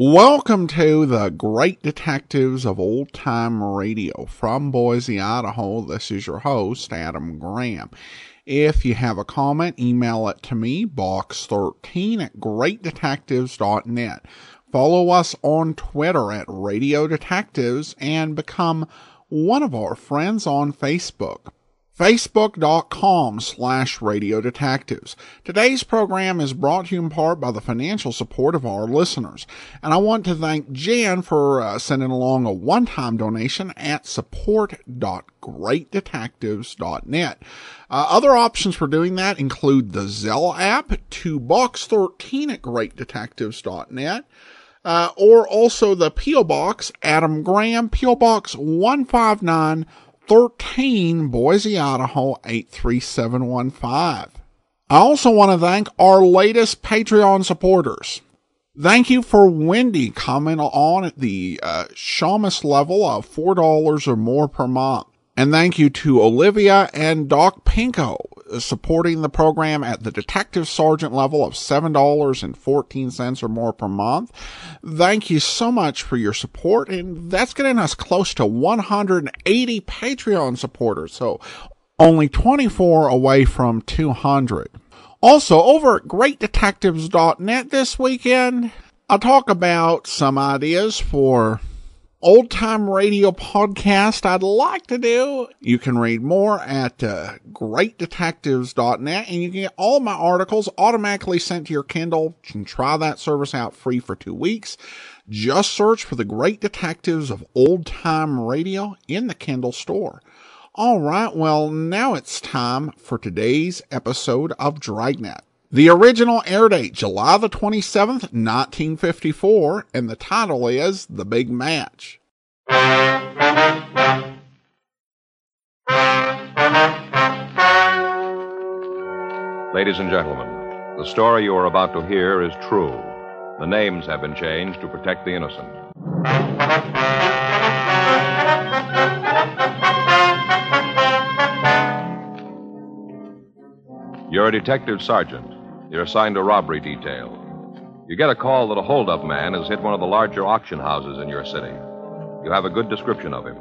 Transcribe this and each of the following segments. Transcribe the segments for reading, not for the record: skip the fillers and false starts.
Welcome to the Great Detectives of Old Time Radio. From Boise, Idaho, this is your host, Adam Graham. If you have a comment, email it to me, box13@greatdetectives.net. Follow us on Twitter at Radio Detectives and become one of our friends on Facebook. Facebook.com/Radio Detectives. Today's program is brought to you in part by the financial support of our listeners. And I want to thank Jan for sending along a one-time donation at support.greatdetectives.net. Other options for doing that include the Zelle app to box13@greatdetectives.net. Or also the P.O. Box, Adam Graham, P.O. Box 15913, Boise, Idaho 83715. I also want to thank our latest Patreon supporters. Thank you for Wendy, comment on at the Shamus level of $4 or more per month. And thank you to Olivia and Doc Pinko, supporting the program at the Detective Sergeant level of $7.14 or more per month. Thank you so much for your support, and that's getting us close to 180 Patreon supporters, so only 24 away from 200. Also, over at greatdetectives.net this weekend, I'll talk about some ideas for old-time radio podcast I'd like to do. You can read more at greatdetectives.net, and you can get all my articles automatically sent to your Kindle. You can try that service out free for 2 weeks. Just search for the Great Detectives of Old Time Radio in the Kindle store. All right, well, now it's time for today's episode of Dragnet. The original air date, July the 27th, 1954, and the title is The Big Match. Ladies and gentlemen, the story you are about to hear is true. The names have been changed to protect the innocent. You're a detective sergeant. You're assigned a robbery detail. You get a call that a hold-up man has hit one of the larger auction houses in your city. You have a good description of him.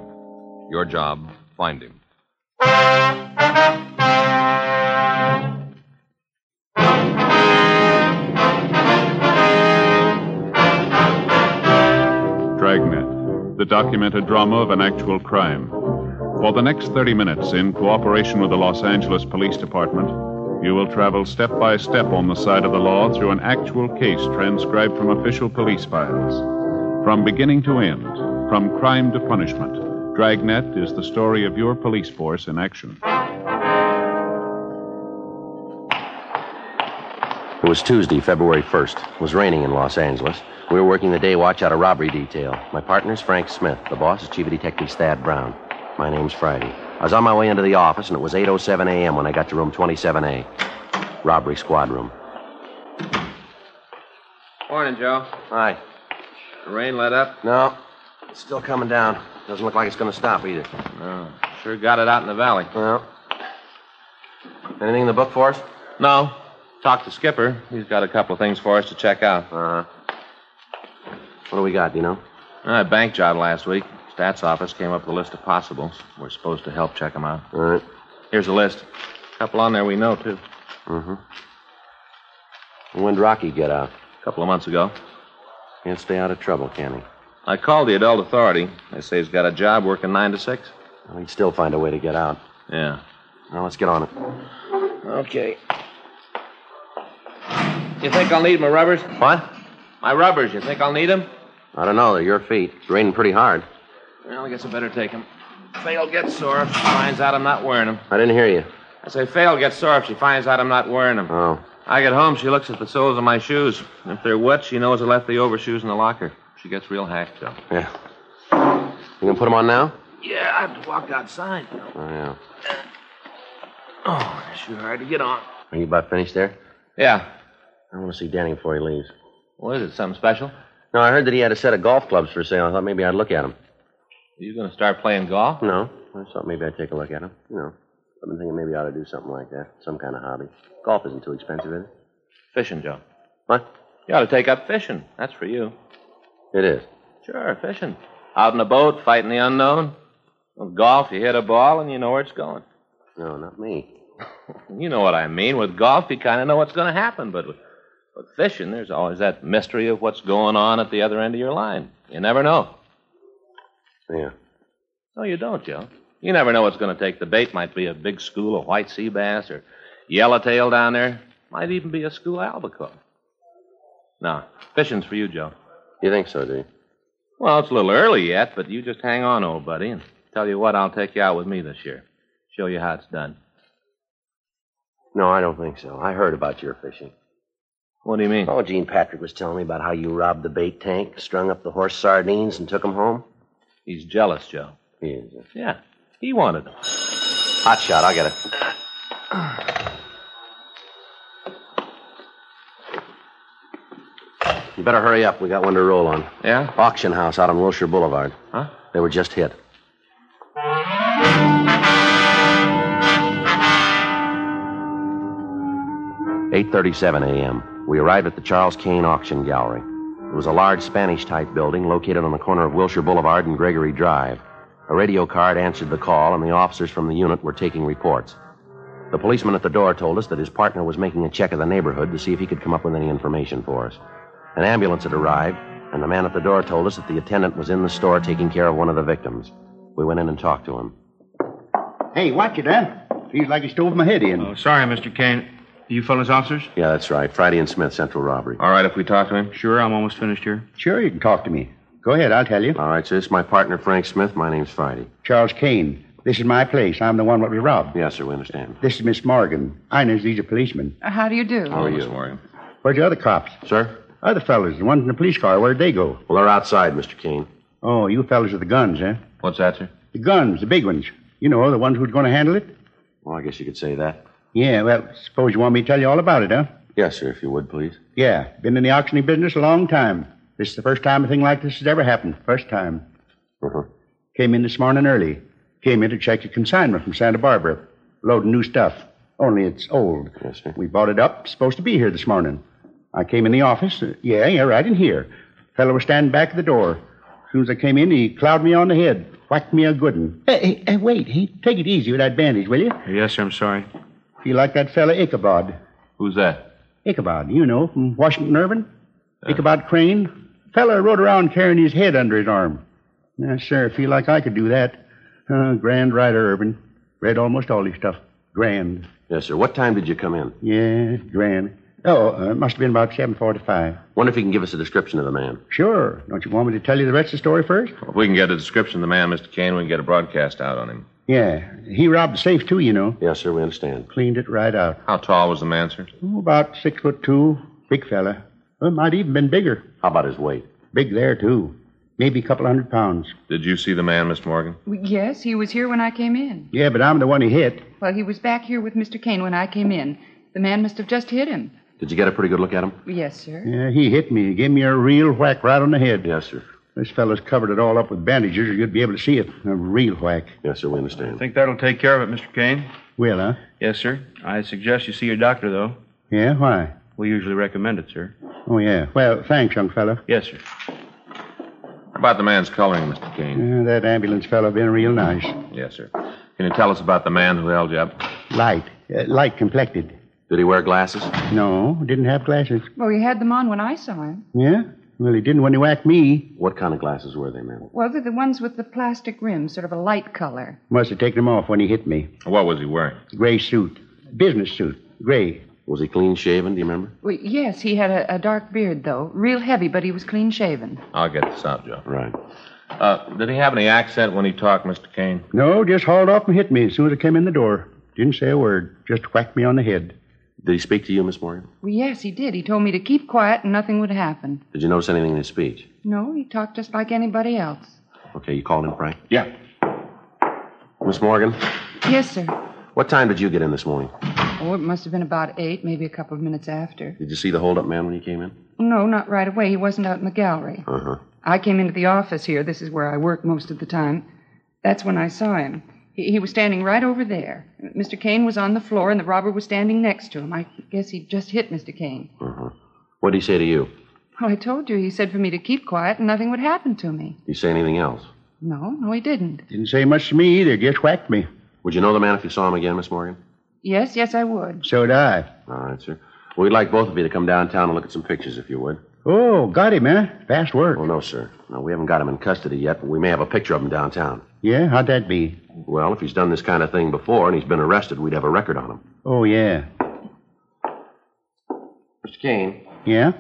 Your job, find him. Dragnet, the documented drama of an actual crime. For the next 30 minutes, in cooperation with the Los Angeles Police Department, you will travel step by step on the side of the law through an actual case transcribed from official police files. From beginning to end, from crime to punishment, Dragnet is the story of your police force in action. It was Tuesday, February 1st. It was raining in Los Angeles. We were working the day watch out of robbery detail. My partner's Frank Smith. The boss is Chief of Detectives Thad Brown. My name's Friday. I was on my way into the office, and it was 8:07 a.m. when I got to room 27A. Robbery squad room. Morning, Joe. Hi. The rain let up? No, it's still coming down. Doesn't look like it's going to stop either. No. Sure got it out in the valley. Well, anything in the book for us? No. Talked to Skipper. He's got a couple of things for us to check out. Uh-huh. What do we got, do you know? A bank job last week. Stats office came up with a list of possibles. We're supposed to help check them out. All right. Here's a list. A couple on there we know, too. Mm-hmm. When'd Rocky get out? A couple of months ago. Can't stay out of trouble, can he? I called the adult authority. They say he's got a job working 9 to 6. Well, he'd still find a way to get out. Yeah. Now, let's get on it. Okay. You think I'll need my rubbers? What? My rubbers, you think I'll need them? I don't know. They're your feet. It's raining pretty hard. Well, I guess I better take them. Faye'll get sore if she finds out I'm not wearing them. I didn't hear you. I say Faye'll get sore if she finds out I'm not wearing them. Oh. I get home, she looks at the soles of my shoes. If they're wet, she knows I left the overshoes in the locker. She gets real hacked, Joe. Yeah. You gonna put them on now? Yeah, I have to walk outside. Oh, yeah. Oh, sure hard to get on. Are you about finished there? Yeah. I want to see Danny before he leaves. What is it, something special? No, I heard that he had a set of golf clubs for sale. I thought maybe I'd look at them. Are you going to start playing golf? No. I thought maybe I'd take a look at them. You know, I've been thinking maybe I ought to do something like that. Some kind of hobby. Golf isn't too expensive, is it? Fishing, Joe. What? You ought to take up fishing. That's for you. It is. Sure, fishing. Out in a boat, fighting the unknown. With golf, you hit a ball and you know where it's going. No, not me. You know what I mean. With golf, you kind of know what's going to happen. But with fishing, there's always that mystery of what's going on at the other end of your line. You never know. Yeah. No, you don't, Joe. You never know what's going to take the bait. Might be a big school of white sea bass or yellowtail down there. Might even be a school of albacore. No, fishing's for you, Joe. You think so, do you? Well, it's a little early yet, but you just hang on, old buddy, and tell you what, I'll take you out with me this year. Show you how it's done. No, I don't think so. I heard about your fishing. What do you mean? Oh, Gene Patrick was telling me about how you robbed the bait tank, strung up the horse sardines, and took them home. He's jealous, Joe. He is. Yeah, he wanted them. Hot shot, I'll get it. You better hurry up. We got one to roll on. Yeah? Auction house out on Wilshire Boulevard. Huh? They were just hit. "8:37 a.m. We arrived at the Charles Kane Auction Gallery. It was a large Spanish-type building located on the corner of Wilshire Boulevard and Gregory Drive. A radio card answered the call, and the officers from the unit were taking reports. The policeman at the door told us that his partner was making a check of the neighborhood to see if he could come up with any information for us. An ambulance had arrived, and the man at the door told us that the attendant was in the store taking care of one of the victims. We went in and talked to him. Hey, watch it, huh? Feels like he stove my head in. Oh, sorry, Mr. Kane. You fellas officers? Yeah, that's right. Friday and Smith, central robbery. All right, if we talk to him? Sure, I'm almost finished here. Sure, you can talk to me. Go ahead, I'll tell you. All right, so this is my partner, Frank Smith. My name's Friday. Charles Kane. This is my place. I'm the one what was robbed. Yes, sir, we understand. This is Miss Morgan. I know he's a policeman. How do you do? How are you? Miss Morgan. Where's the other cops? Sir? Other fellas, the ones in the police car. Where'd they go? Well, they're outside, Mr. Kane. Oh, you fellas with the guns, huh? What's that, sir? The guns, the big ones. You know, the ones who's going to handle it? Well, I guess you could say that. Yeah, well, suppose you want me to tell you all about it, huh? Yes, sir, if you would, please. Yeah, been in the auctioning business a long time. This is the first time a thing like this has ever happened. First time. Uh-huh. Came in this morning early. Came in to check a consignment from Santa Barbara. Loading new stuff. Only it's old. Yes, sir. We bought it up. Supposed to be here this morning. I came in the office. Yeah, right in here. Fellow was standing back at the door. As soon as I came in, he clouded me on the head. Whacked me a good one. Hey, wait. Take it easy with that bandage, will you? Yes, sir, I'm sorry. Feel like that fella Ichabod. Who's that? Ichabod, you know, from Washington Irving. Ichabod Crane. Fella rode around carrying his head under his arm. Yes, sir, feel like I could do that. Grand rider, Irving. Read almost all his stuff. Grand. Yes, sir. What time did you come in? Yeah, grand. Oh, it must have been about 7:45. Wonder if you can give us a description of the man. Sure. Don't you want me to tell you the rest of the story first? If we can get a description of the man, Mr. Kane, we can get a broadcast out on him. Yeah. He robbed the safe, too, you know. Yes, sir, we understand. Cleaned it right out. How tall was the man, sir? Oh, about 6'2". Big fella. Well, might even been bigger. How about his weight? Big there, too. Maybe a couple 100 pounds. Did you see the man, Miss Morgan? Yes, he was here when I came in. Yeah, but I'm the one he hit. Well, he was back here with Mr. Kane when I came in. The man must have just hit him. Did you get a pretty good look at him? Yes, sir. Yeah, he hit me. He gave me a real whack right on the head. Yes, sir. This fellow's covered it all up with bandages, or you'd be able to see it. A real whack. Yes, sir, we understand. I think that'll take care of it, Mr. Kane. Well, huh? Yes, sir. I suggest you see your doctor, though. Yeah, why? We usually recommend it, sir. Oh, yeah. Well, thanks, young fellow. Yes, sir. How about the man's coloring, Mr. Kane? That ambulance fellow been real nice. Yes, sir. Can you tell us about the man who held you up? Light complected. Did he wear glasses? No, didn't have glasses. Well, he had them on when I saw him. Yeah? Well, he didn't when he whacked me. What kind of glasses were they, ma'am? Well, they're the ones with the plastic rims, sort of a light color. Must have taken them off when he hit me. What was he wearing? Gray suit. Business suit. Gray. Was he clean shaven, do you remember? Well, yes, he had a dark beard, though. Real heavy, but he was clean shaven. I'll get this out, Joe. Right. Did he have any accent when he talked, Mr. Kane? No, just hauled off and hit me as soon as I came in the door. Didn't say a word. Just whacked me on the head. Did he speak to you, Miss Morgan? Well, yes, he did. He told me to keep quiet and nothing would happen. Did you notice anything in his speech? No, he talked just like anybody else. Okay, you called him, Frank? Yeah. Miss Morgan, Yes, sir. what time did you get in this morning? Oh, it must have been about 8, maybe a couple of minutes after. Did you see the hold-up man when you came in? No, not right away. He wasn't out in the gallery. Uh-huh. I came into the office here. This is where I work most of the time. That's when I saw him. He was standing right over there. Mr. Kane was on the floor, and the robber was standing next to him. I guess he just hit Mr. Kane. Uh-huh. What did he say to you? Oh, I told you. He said for me to keep quiet and nothing would happen to me. You say anything else? No, he didn't. Didn't say much to me either. Just whacked me. Would you know the man if you saw him again, Miss Morgan? Yes, I would. So'd I. All right, sir. Well, we'd like both of you to come downtown and look at some pictures, if you would. Oh, got him, eh? Fast work. Oh, no, sir. No, we haven't got him in custody yet, but we may have a picture of him downtown. Yeah? How'd that be? Well, if he's done this kind of thing before and he's been arrested, we'd have a record on him. Oh, yeah. Mr. Kane, Yeah?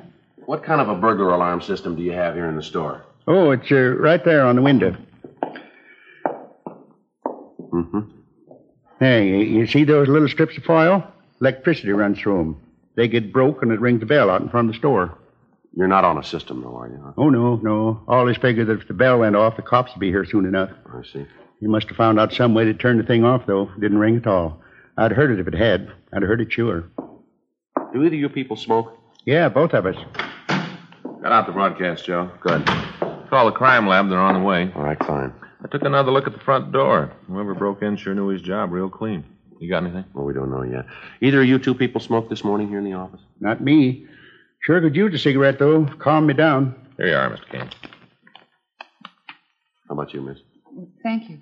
what kind of a burglar alarm system do you have here in the store? Oh, it's right there on the window. Mm-hmm. Hey, you see those little strips of foil? Electricity runs through them. They get broke and it rings the bell out in front of the store. You're not on a system, though, are you? Huh? Oh, no. Always figured that if the bell went off, the cops would be here soon enough. I see. He must have found out some way to turn the thing off, though. Didn't ring at all. I'd heard it if it had. I'd heard it sure. Do either of you people smoke? Yeah, both of us. Got out the broadcast, Joe. Good. Call the crime lab. They're on the way. All right, fine. I took another look at the front door. Whoever broke in sure knew his job real clean. You got anything? Well, we don't know yet. Either of you two people smoked this morning here in the office? Not me. Sure could use a cigarette, though. Calm me down. Here you are, Mr. Kane. How about you, miss? Thank you.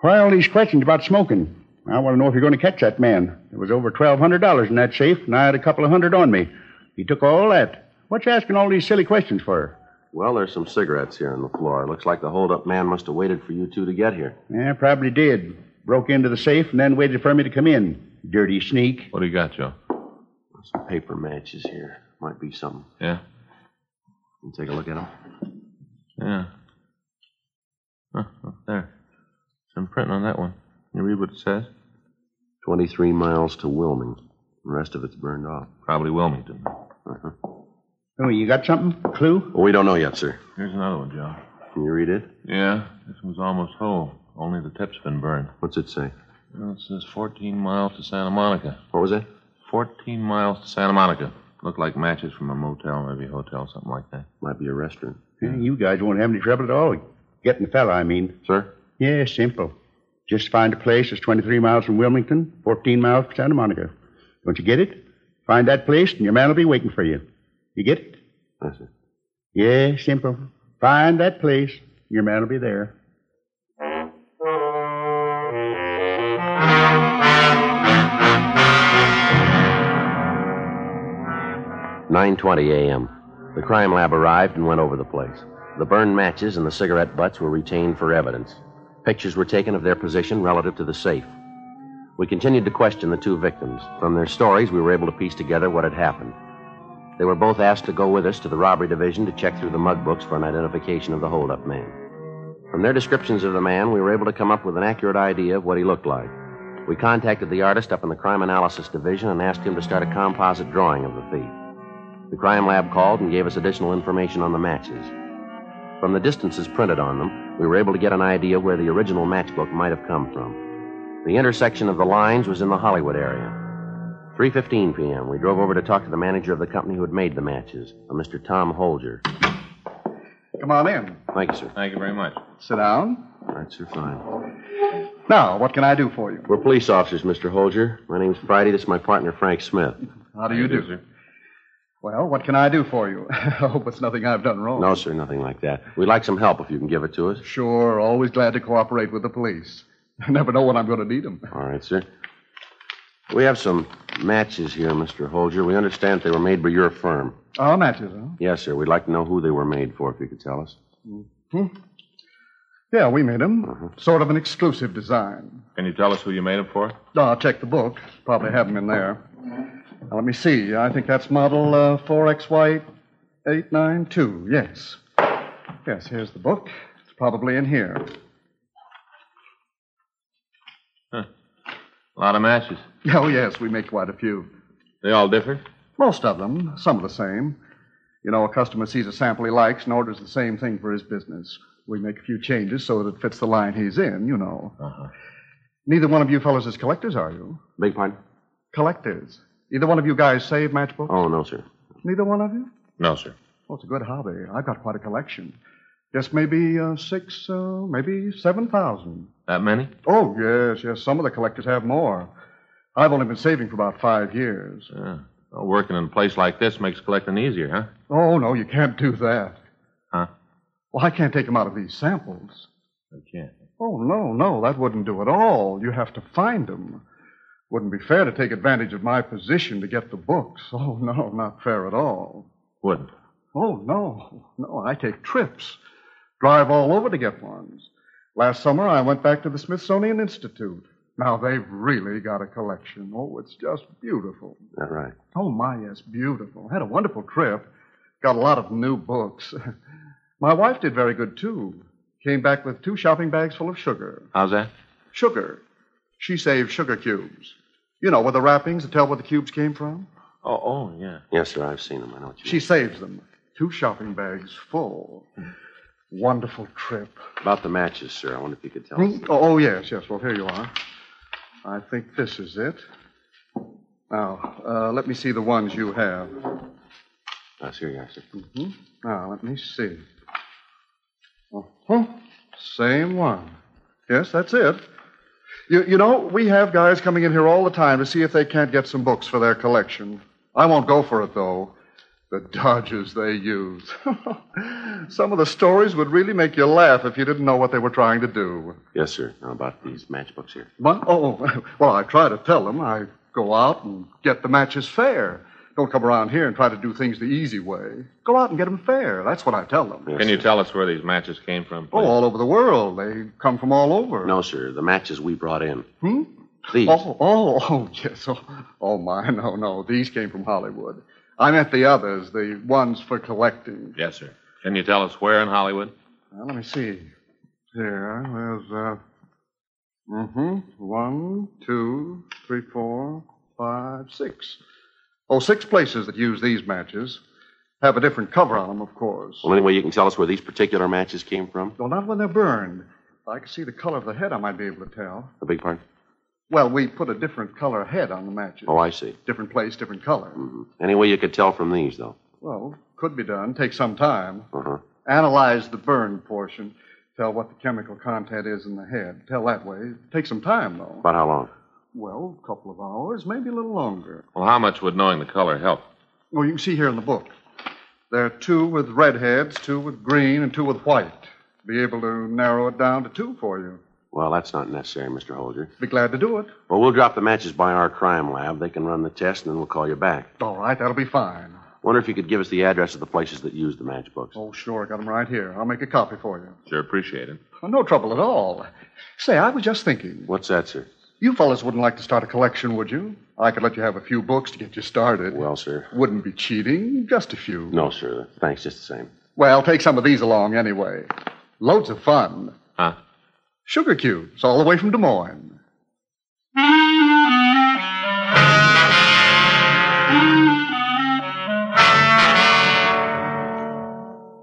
Why all these questions about smoking? I want to know if you're going to catch that man. There was over $1,200 in that safe, and I had a couple of hundred on me. He took all that. What you asking all these silly questions for? Well, there's some cigarettes here on the floor. It looks like the hold-up man must have waited for you two to get here. Yeah, probably did. Broke into the safe and then waited for me to come in. Dirty sneak. What do you got, Joe? Some paper matches here. Might be something. Yeah? You take a look at them. Yeah. Huh, up there. Some printing on that one. Can you read what it says? 23 miles to Wilming. The rest of it's burned off. Probably Wilmington. Uh-huh. Oh, you got something? A clue? Well, we don't know yet, sir. Here's another one, Joe. Can you read it? Yeah, this one's almost whole. Only the tip's been burned. What's it say? Well, it says 14 miles to Santa Monica. What was it? 14 miles to Santa Monica. Look like matches from a motel, maybe a hotel, something like that. Might be a restaurant. Yeah, you guys won't have any trouble at all. Getting the fella, I mean. Sir? Yeah, simple. Just find a place that's 23 miles from Wilmington, 14 miles from Santa Monica. Don't you get it? Find that place, and your man will be waiting for you. You get it? Yes, sir. Yeah, simple. Find that place, your man will be there. "9:20 a.m. The crime lab arrived and went over the place. The burned matches and the cigarette butts were retained for evidence. Pictures were taken of their position relative to the safe. We continued to question the two victims. From their stories, we were able to piece together what had happened. They were both asked to go with us to the robbery division to check through the mug books for an identification of the hold-up man. From their descriptions of the man, we were able to come up with an accurate idea of what he looked like. We contacted the artist up in the crime analysis division and asked him to start a composite drawing of the thief. The crime lab called and gave us additional information on the matches. From the distances printed on them, we were able to get an idea where the original matchbook might have come from. The intersection of the lines was in the Hollywood area. 3:15 p.m., we drove over to talk to the manager of the company who had made the matches, a Mr. Tom Holger. Come on in. Thank you, sir. Thank you very much. Sit down. All right, sir, fine. Now, what can I do for you? We're police officers, Mr. Holger. My name's Friday. This is my partner, Frank Smith. How do you do? sir? Well, what can I do for you? I hope it's nothing I've done wrong. No, sir, nothing like that. We'd like some help if you can give it to us. Sure, always glad to cooperate with the police. I never know when I'm going to need them. All right, sir. We have some matches here, Mr. Holger. We understand they were made by your firm. Oh, matches, huh? Yes, sir. We'd like to know who they were made for, if you could tell us. Yeah, we made them. Sort of an exclusive design. Can you tell us who you made them for? I'll check the book. Probably have them in there. Now, let me see. I think that's model 4XY892. Yes. Yes, here's the book. It's probably in here. Huh. A lot of matches. Oh, yes, we make quite a few. They all different? Most of them. Some are the same. You know, a customer sees a sample he likes and orders the same thing for his business. We make a few changes so that it fits the line he's in, you know. Uh-huh. Neither one of you fellows is collectors, are you? Beg pardon? Collectors. Either one of you guys save matchbooks? Oh, no, sir. Neither one of you? No, sir. Oh, it's a good hobby. I've got quite a collection. Guess maybe maybe 7,000. That many? Oh, yes. Some of the collectors have more. I've only been saving for about 5 years. Yeah. Well, working in a place like this makes collecting easier, huh? Oh, no, you can't do that. Huh? Well, I can't take them out of these samples. I can't. Oh, no, that wouldn't do at all. You have to find them. Wouldn't be fair to take advantage of my position to get the books. Oh, no, not fair at all. Wouldn't. Oh, no, I take trips. Drive all over to get ones. Last summer, I went back to the Smithsonian Institute. Now, they've really got a collection. Oh, it's just beautiful. Is that right? Oh, my, yes, beautiful. Had a wonderful trip. Got a lot of new books. My wife did very good, too. Came back with 2 shopping bags full of sugar. How's that? Sugar. She saved sugar cubes. You know, with the wrappings to tell where the cubes came from? Oh, yeah. Yes, sir, I've seen them. I know what you She mean. saves them. 2 shopping bags full. Wonderful trip. About the matches, sir, I wonder if you could tell us. Oh, yes. Well, here you are. I think this is it. Now, let me see the ones you have. Here you are, sir. Mm-hmm. Now, let me see. Uh-huh. Same one. Yes, that's it. You know, we have guys coming in here all the time to see if they can't get some books for their collection. I won't go for it, though. The dodges they use. Some of the stories would really make you laugh if you didn't know what they were trying to do. Yes, sir. Now, about these matchbooks here. What? Oh, well, I try to tell them. I go out and get the matches fair. Don't come around here and try to do things the easy way. Go out and get them fair. That's what I tell them. Yes, Can you sir. tell us where these matches came from, please? Oh, all over the world. They come from all over. No, sir. The matches we brought in. These. Oh, yes. Oh, my, no. These came from Hollywood. I meant the others, the ones for collecting. Yes, sir. Can you tell us where in Hollywood? Well, let me see. Here, there's, 1, 2, 3, 4, 5, 6. Oh, 6 places that use these matches. Have a different cover on them, of course. Well, anyway, you can tell us where these particular matches came from? Well, not when they're burned. If I could see the color of the head, I might be able to tell. A big part? Well, we put a different color head on the matches. Oh, I see. Different place, different color. Mm-hmm. Any way you could tell from these, though? Well, could be done. Take some time. Uh-huh. Analyze the burned portion. Tell what the chemical content is in the head. Tell that way. Take some time, though. About how long? Well, a couple of hours, maybe a little longer. Well, how much would knowing the color help? Oh, you can see here in the book. There are 2 with red heads, 2 with green, and 2 with white. Be able to narrow it down to 2 for you. Well, that's not necessary, Mr. Holger. Be glad to do it. Well, we'll drop the matches by our crime lab. They can run the test, and then we'll call you back. All right, that'll be fine. Wonder if you could give us the address of the places that use the matchbooks. Oh, sure, I got them right here. I'll make a copy for you. Sure appreciate it. Oh, no trouble at all. Say, I was just thinking. What's that, sir? You fellas wouldn't like to start a collection, would you? I could let you have a few books to get you started. Well, sir. Wouldn't be cheating, just a few. No, sir. Thanks, just the same. Well, take some of these along anyway. Loads of fun. Huh? Sugar cubes, all the way from Des Moines.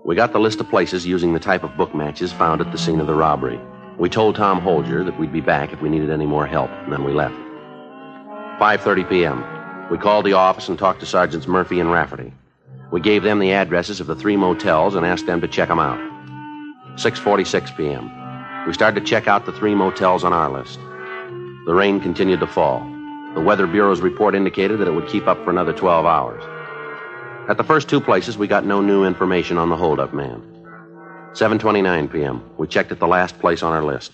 We got the list of places using the type of book matches found at the scene of the robbery. We told Tom Holger that we'd be back if we needed any more help, and then we left. 5:30 p.m. We called the office and talked to Sergeants Murphy and Rafferty. We gave them the addresses of the 3 motels and asked them to check them out. 6:46 p.m. We started to check out the 3 motels on our list. The rain continued to fall. The Weather Bureau's report indicated that it would keep up for another 12 hours. At the first 2 places, we got no new information on the holdup man. 7:29 p.m. We checked at the last place on our list.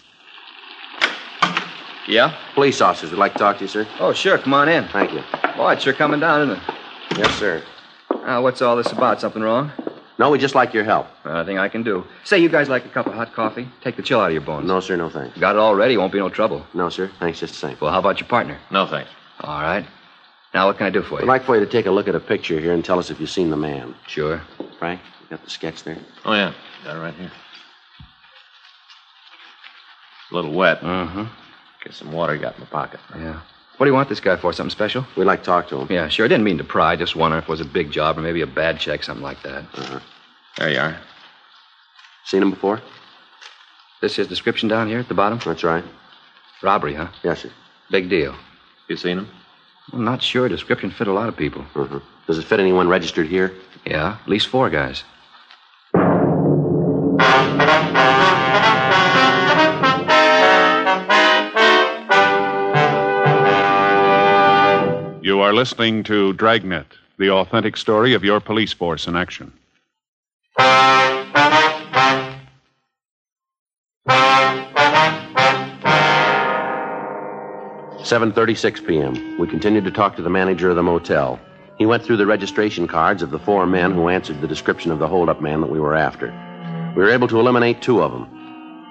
Yeah? Police officers would like to talk to you, sir. Oh, sure. Come on in. Thank you. Boy, it's sure coming down, isn't it? Yes, sir. What's all this about? Something wrong? No, we just like your help. Nothing I can do. Say, you guys like a cup of hot coffee? Take the chill out of your bones. No, sir, no thanks. Got it all ready. Won't be no trouble. No, sir. Thanks just the same. Well, how about your partner? No, thanks. All right. Now, what can I do for I'd you? like for you to take a look at a picture here and tell us if you've seen the man. Sure. Frank, you got the sketch there? Oh, yeah. Got it right here. A little wet. Mm-hmm. Get some water you got in my pocket. Yeah. What do you want this guy for? Something special? We'd like to talk to him. Yeah, sure. Didn't mean to pry. Just wondering if it was a big job or maybe a bad check, something like that. Uh-huh. There you are. Seen him before? This his description down here at the bottom? That's right. Robbery, huh? Yes, sir. Big deal. You seen him? I'm not sure. Description fit a lot of people. Uh-huh. Does it fit anyone registered here? Yeah, at least 4 guys. You are listening to Dragnet, the authentic story of your police force in action. 7:36 p.m. We continued to talk to the manager of the motel. He went through the registration cards of the 4 men who answered the description of the holdup man that we were after. We were able to eliminate 2 of them.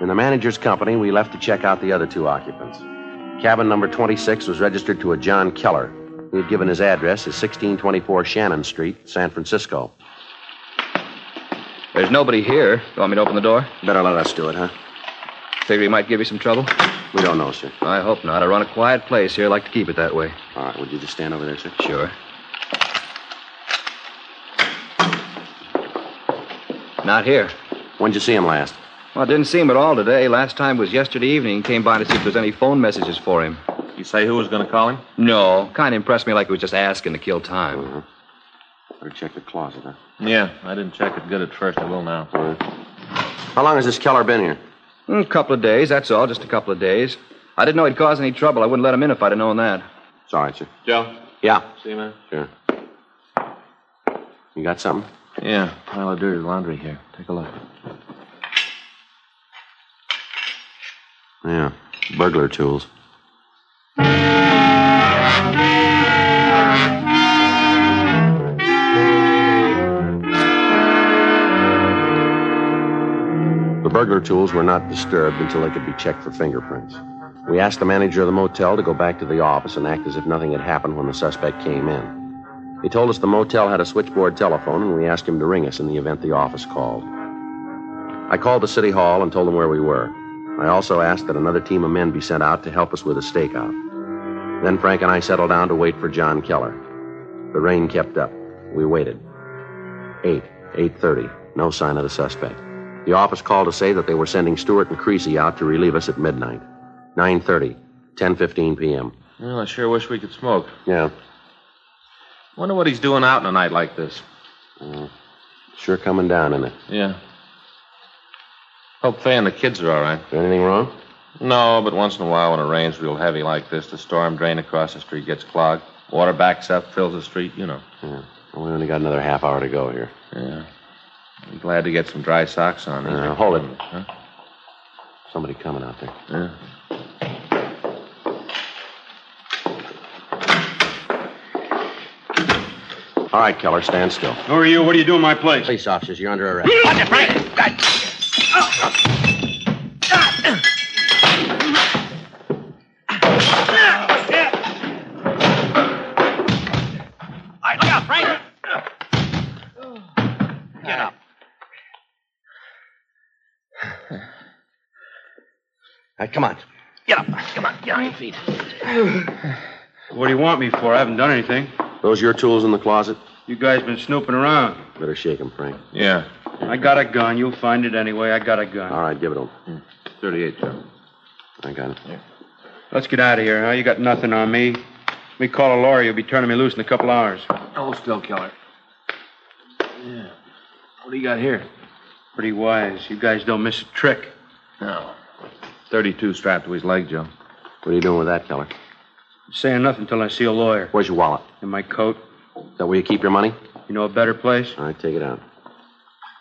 In the manager's company, we left to check out the other 2 occupants. Cabin number 26 was registered to a John Keller. He had given his address as 1624 Shannon Street, San Francisco. There's nobody here. You want me to open the door? Better let us do it, huh? Figure he might give you some trouble? We don't know, sir. I hope not. I run a quiet place here. I like to keep it that way. All right, would you just stand over there, sir? Sure. Not here. When'd you see him last? Well, I didn't see him at all today. Last time was yesterday evening. He came by to see if there's any phone messages for him. You say who was going to call him? No. Kind of impressed me like he was just asking to kill time. Uh-huh. Better check the closet, huh? Yeah, I didn't check it good at first. I will now. All right. How long has this Keller been here? A couple of days, that's all. Just a couple of days. I didn't know he'd cause any trouble. I wouldn't let him in if I'd have known that. It's all right, sir. Joe? Yeah. See you, man? Sure. You got something? Yeah, pile of dirty laundry here. Take a look. Yeah, burglar tools. The burglar tools were not disturbed until they could be checked for fingerprints. We asked the manager of the motel to go back to the office and act as if nothing had happened when the suspect came in. He told us the motel had a switchboard telephone, and we asked him to ring us in the event the office called. I called the city hall and told them where we were. I also asked that another team of men be sent out to help us with a stakeout. Then Frank and I settled down to wait for John Keller. The rain kept up. We waited. 8:30. No sign of the suspect. The office called to say that they were sending Stewart and Creasy out to relieve us at midnight. 9:30. 10:15 p.m. Well, I sure wish we could smoke. Yeah. Wonder what he's doing out on a night like this. Sure coming down, isn't it? Yeah. Hope Faye and the kids are all right. Is there anything wrong? No, but once in a while when it rains real heavy like this, the storm drain across the street gets clogged. Water backs up, fills the street, you know. Yeah. Well, we only got another half hour to go here. Yeah. I'm glad to get some dry socks on. Hold it. Huh? Somebody coming out there. Yeah. All right, Keller, stand still. Who are you? What do you do in my place? Police officers, you're under arrest. Watch it, Frank! All right, look out, Frank! Get up. All right, come on. Get up. Come on, get on your feet. What do you want me for? I haven't done anything. Those your tools in the closet? You guys been snooping around. Better shake them, Frank. Yeah. I got a gun. You'll find it anyway. I got a gun. All right, give it to him. 38, Joe. I got it. Yeah. Let's get out of here, huh? You got nothing on me. We call a lawyer. You'll be turning me loose in a couple hours. Hold still, Keller. Yeah. What do you got here? Pretty wise. You guys don't miss a trick. No. 32 strapped to his leg, Joe. What are you doing with that, Keller? Saying nothing until I see a lawyer. Where's your wallet? In my coat. Is that where you keep your money? You know a better place? All right, take it out.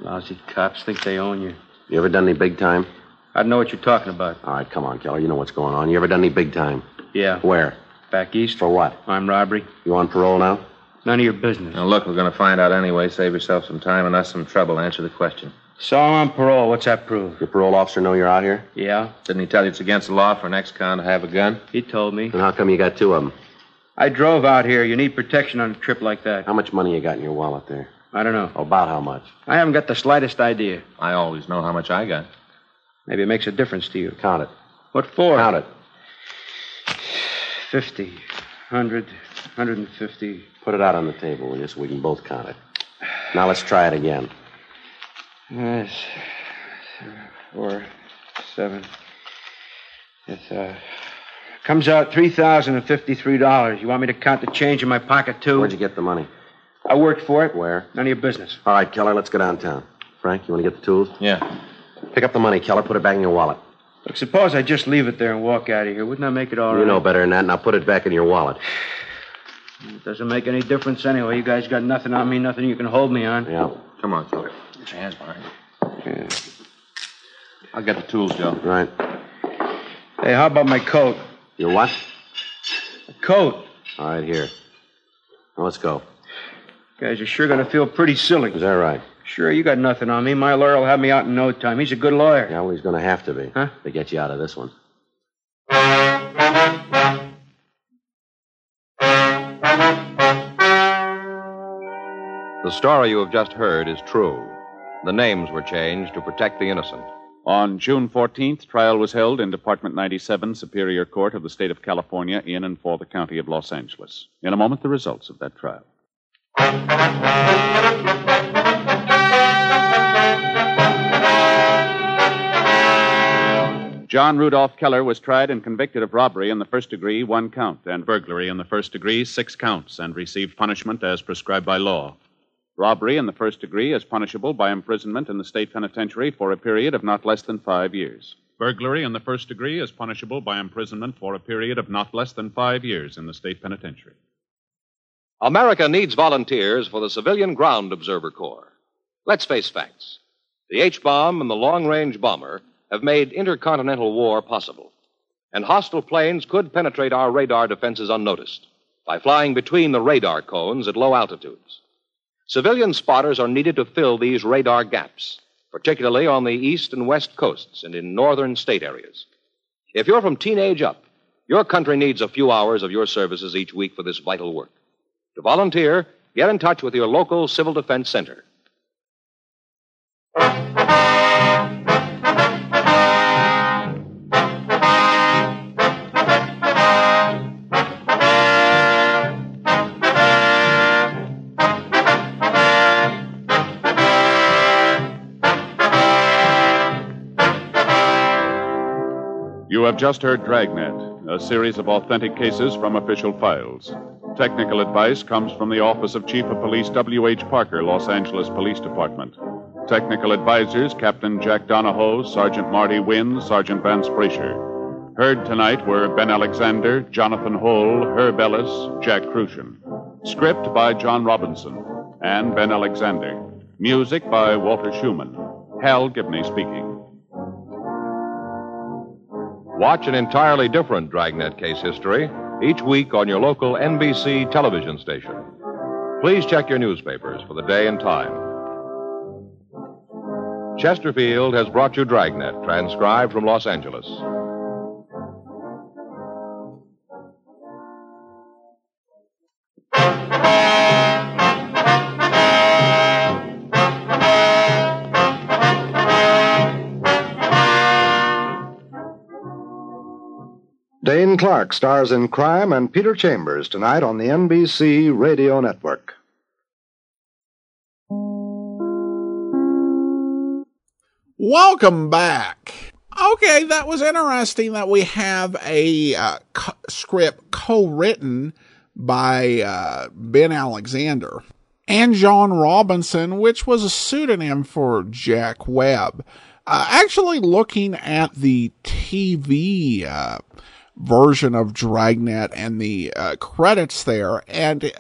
Lousy cops think they own you. You ever done any big time? I know what you're talking about. All right, come on, Keller. You know what's going on. You ever done any big time? Yeah. Where? Back east. For what? Armed robbery. You on parole now? None of your business. Now, look, we're going to find out anyway. Save yourself some time and us some trouble. Answer the question. So I'm on parole. What's that prove? Your parole officer know you're out here? Yeah. Didn't he tell you it's against the law for an ex-con to have a gun? He told me. And how come you got 2 of them? I drove out here. You need protection on a trip like that. How much money you got in your wallet there? I don't know. About how much? I haven't got the slightest idea. I always know how much I got. Maybe it makes a difference to you. Count it. What for? Count it. 50, 100, 150. Put it out on the table, will you, so we can both count it. Now let's try it again. Yes. 4, 7. It's, comes out $3,053. You want me to count the change in my pocket, too? Where'd you get the money? I worked for it. Where? None of your business. All right, Keller, let's go downtown. Frank, you want to get the tools? Yeah. Pick up the money, Keller. Put it back in your wallet. Look, suppose I just leave it there and walk out of here. Wouldn't that make it all right? You know better than that. Now put it back in your wallet. It doesn't make any difference anyway. You guys got nothing on me, nothing you can hold me on. Yeah. Come on, Joe. Get your hands behind you. Yeah. I'll get the tools, Joe. Right. Hey, how about my coat? Your what? A coat. All right, here. Now, let's go. Guys are sure going to feel pretty silly. Is that right? Sure, you got nothing on me. My lawyer will have me out in no time. He's a good lawyer. Yeah, well, he's going to have to be. Huh? To get you out of this one. The story you have just heard is true. The names were changed to protect the innocent. On June 14th, trial was held in Department 97, Superior Court of the State of California, in and for the County of Los Angeles. In a moment, the results of that trial. John Rudolph Keller was tried and convicted of robbery in the first degree, 1 count, and burglary in the first degree, 6 counts, and received punishment as prescribed by law. Robbery in the first degree is punishable by imprisonment in the state penitentiary for a period of not less than 5 years. Burglary in the first degree is punishable by imprisonment for a period of not less than 5 years in the state penitentiary. America needs volunteers for the Civilian Ground Observer Corps. Let's face facts. The H-bomb and the long-range bomber have made intercontinental war possible. And hostile planes could penetrate our radar defenses unnoticed by flying between the radar cones at low altitudes. Civilian spotters are needed to fill these radar gaps, particularly on the east and west coasts and in northern state areas. If you're from teenage up, your country needs a few hours of your services each week for this vital work. To volunteer, get in touch with your local Civil Defense Center. You have just heard Dragnet, a series of authentic cases from official files. Technical advice comes from the Office of Chief of Police W.H. Parker, Los Angeles Police Department. Technical advisors, Captain Jack Donahoe, Sergeant Marty Wynn, Sergeant Vance Brasher. Heard tonight were Ben Alexander, Jonathan Hull, Herb Ellis, Jack Crucian. Script by John Robinson and Ben Alexander. Music by Walter Schumann. Hal Gibney speaking. Watch an entirely different Dragnet case history each week on your local NBC television station. Please check your newspapers for the day and time. Chesterfield has brought you Dragnet, transcribed from Los Angeles. Dane Clark stars in Crime and Peter Chambers tonight on the NBC Radio Network. Welcome back. Okay, that was interesting that we have a script co-written by Ben Alexander and John Robinson, which was a pseudonym for Jack Webb. Actually, looking at the TV version of Dragnet and the credits there, and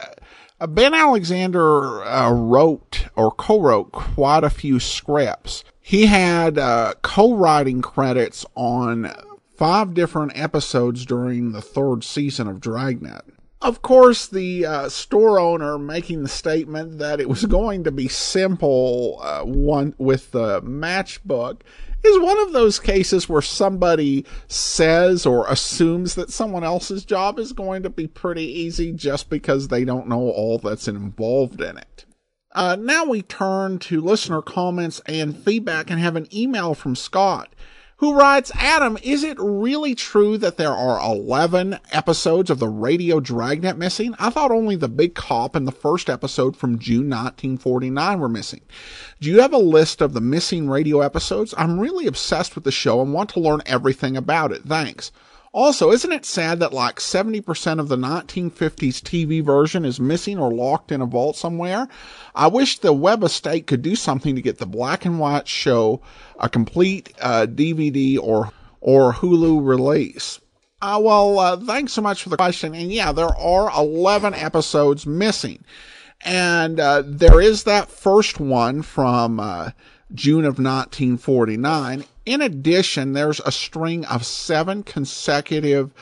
Ben Alexander wrote or co-wrote quite a few scripts. He had co-writing credits on 5 different episodes during the 3rd season of Dragnet. Of course, the store owner making the statement that it was going to be simple one with the matchbook is one of those cases where somebody says or assumes that someone else's job is going to be pretty easy just because they don't know all that's involved in it. Now we turn to listener comments and feedback and have an email from Scott, who writes, Adam, is it really true that there are 11 episodes of the radio Dragnet missing? I thought only the big cop and the first episode from June 1949 were missing. Do you have a list of the missing radio episodes? I'm really obsessed with the show and want to learn everything about it. Thanks. Also, isn't it sad that like 70% of the 1950s TV version is missing or locked in a vault somewhere? I wish the Webb estate could do something to get the black and white show a complete DVD or Hulu release. Thanks so much for the question. And yeah, there are 11 episodes missing. And there is that first one from June of 1949. In addition, there's a string of 7 consecutive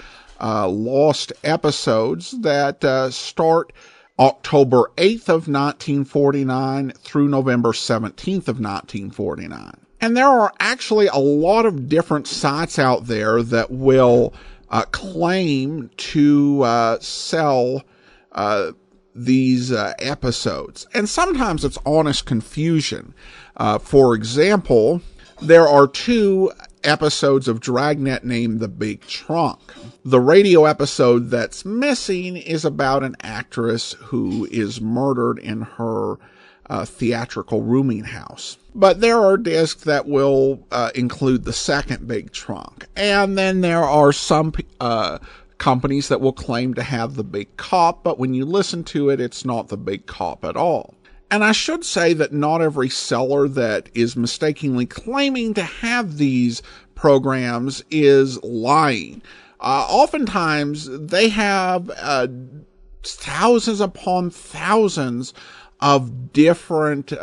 lost episodes that start October 8th of 1949 through November 17th of 1949. And there are actually a lot of different sites out there that will claim to sell these episodes. And sometimes it's honest confusion. For example, there are 2 episodes of Dragnet named The Big Trunk. The radio episode that's missing is about an actress who is murdered in her theatrical rooming house. But there are discs that will include the second Big Trunk. And then there are some companies that will claim to have the Big Cop, but when you listen to it, it's not the Big Cop at all. And I should say that not every seller that is mistakenly claiming to have these programs is lying. Oftentimes, they have thousands upon thousands of different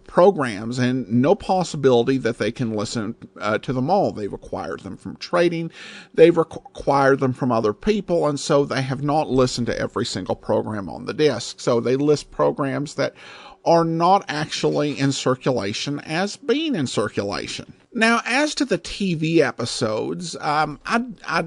programs and no possibility that they can listen to them all. They've acquired them from trading. They've acquired them from other people, and so they have not listened to every single program on the disc. So they list programs that are not actually in circulation as being in circulation. Now, as to the TV episodes, I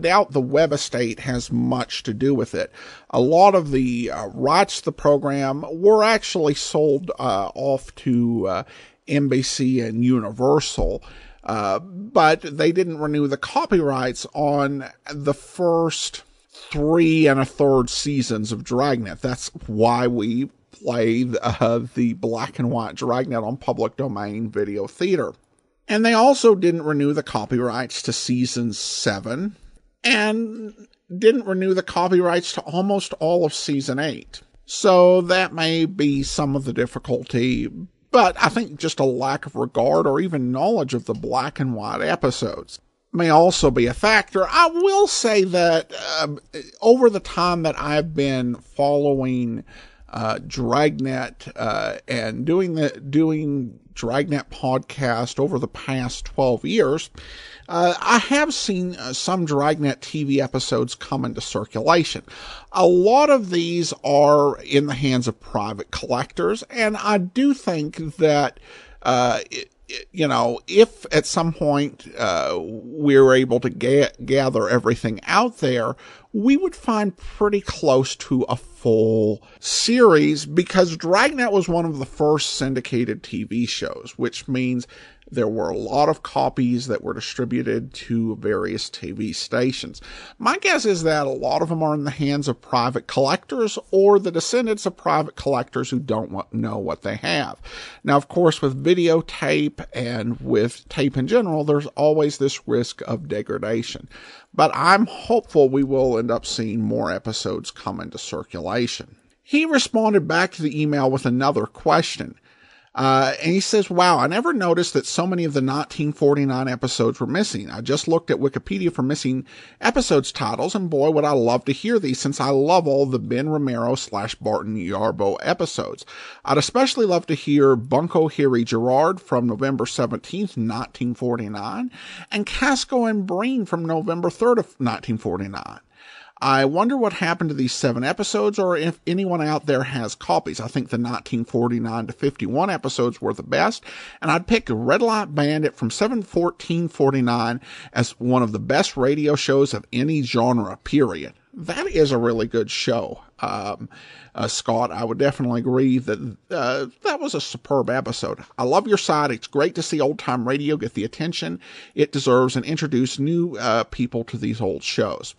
doubt the web estate has much to do with it. A lot of the rights to the program were actually sold off to NBC and Universal, but they didn't renew the copyrights on the first 3 1/3 seasons of Dragnet. That's why we play the black and white Dragnet on public domain video theater. And they also didn't renew the copyrights to season 7 and didn't renew the copyrights to almost all of season 8. So that may be some of the difficulty, but I think just a lack of regard or even knowledge of the black and white episodes may also be a factor. I will say that over the time that I've been following Dragnet and doing Dragnet podcast over the past 12 years, I have seen some Dragnet TV episodes come into circulation. A lot of these are in the hands of private collectors, and I do think that if at some point we're able to gather everything out there, we would find pretty close to a full series, because Dragnet was one of the first syndicated TV shows, which means there were a lot of copies that were distributed to various TV stations. My guess is that a lot of them are in the hands of private collectors or the descendants of private collectors who don't know what they have. Now, of course, with videotape and with tape in general, there's always this risk of degradation. But I'm hopeful we will end up seeing more episodes come into circulation. He responded back to the email with another question. And he says, wow, I never noticed that so many of the 1949 episodes were missing. I just looked at Wikipedia for missing episodes titles, and boy, would I love to hear these, since I love all the Ben Romero / Barton Yarbo episodes. I'd especially love to hear Bunko Harry Gerard from November 17th, 1949, and Casco and Breen from November 3rd of 1949. I wonder what happened to these 7 episodes, or if anyone out there has copies. I think the 1949 to 51 episodes were the best, and I'd pick Red Light Bandit from 7/14/49 as one of the best radio shows of any genre, period. That is a really good show. Scott, I would definitely agree that that was a superb episode. I love your side. It's great to see old-time radio get the attention it deserves and introduce new people to these old shows.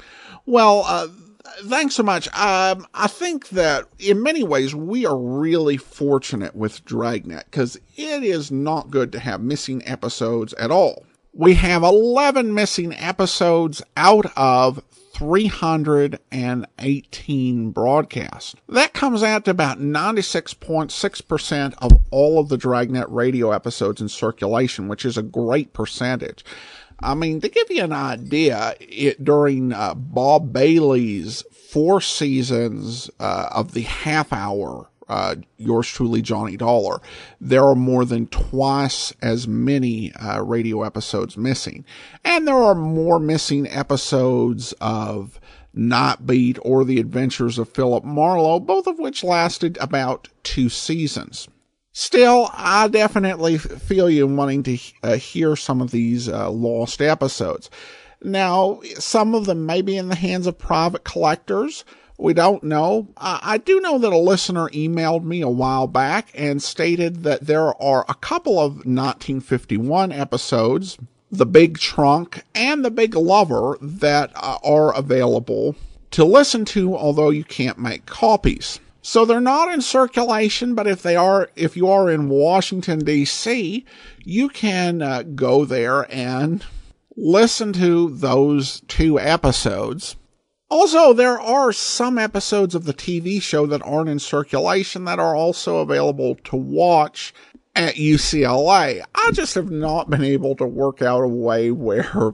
Well, thanks so much. I think that in many ways we are really fortunate with Dragnet, because it is not good to have missing episodes at all. We have 11 missing episodes out of 318 broadcasts. That comes out to about 96.6% of all of the Dragnet radio episodes in circulation, which is a great percentage. I mean, to give you an idea, during Bob Bailey's 4 seasons of the half hour, yours truly, Johnny Dollar, there are more than twice as many radio episodes missing. And there are more missing episodes of Nightbeat or The Adventures of Philip Marlowe, both of which lasted about 2 seasons. Still, I definitely feel you wanting to hear some of these lost episodes. Now, some of them may be in the hands of private collectors. We don't know. I do know that a listener emailed me a while back and stated that there are a couple of 1951 episodes, The Big Trunk and The Big Lover, that are available to listen to, although you can't make copies. So they're not in circulation, but if you are in Washington, D.C., you can go there and listen to those 2 episodes. Also, there are some episodes of the TV show that aren't in circulation that are also available to watch at UCLA. I just have not been able to work out a way where,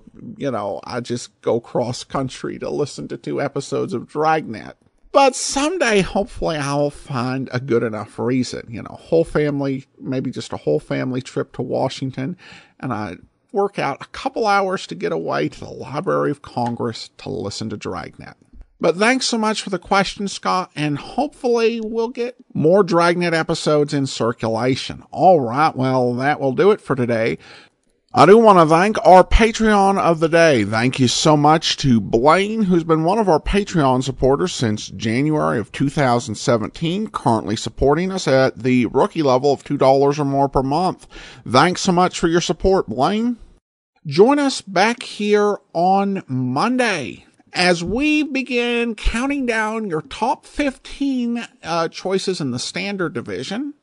I just go cross country to listen to 2 episodes of Dragnet. But someday, hopefully, I'll find a good enough reason. Whole family, maybe just a whole family trip to Washington, and I work out a couple hours to get away to the Library of Congress to listen to Dragnet. But thanks so much for the question, Scott, and hopefully we'll get more Dragnet episodes in circulation. All right, well, that will do it for today. I do want to thank our Patreon of the day. Thank you so much to Blaine, who's been one of our Patreon supporters since January of 2017, currently supporting us at the rookie level of $2 or more per month. Thanks so much for your support, Blaine. Join us back here on Monday as we begin counting down your top 15 choices in the standard division.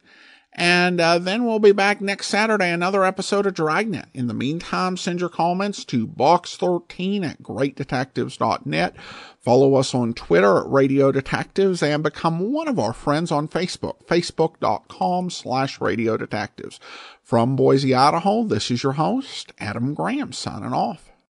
And then we'll be back next Saturday, another episode of Dragnet. In the meantime, send your comments to box13@greatdetectives.net. Follow us on Twitter at Radio Detectives and become one of our friends on Facebook, facebook.com/Radio Detectives. From Boise, Idaho, this is your host, Adam Graham, signing off.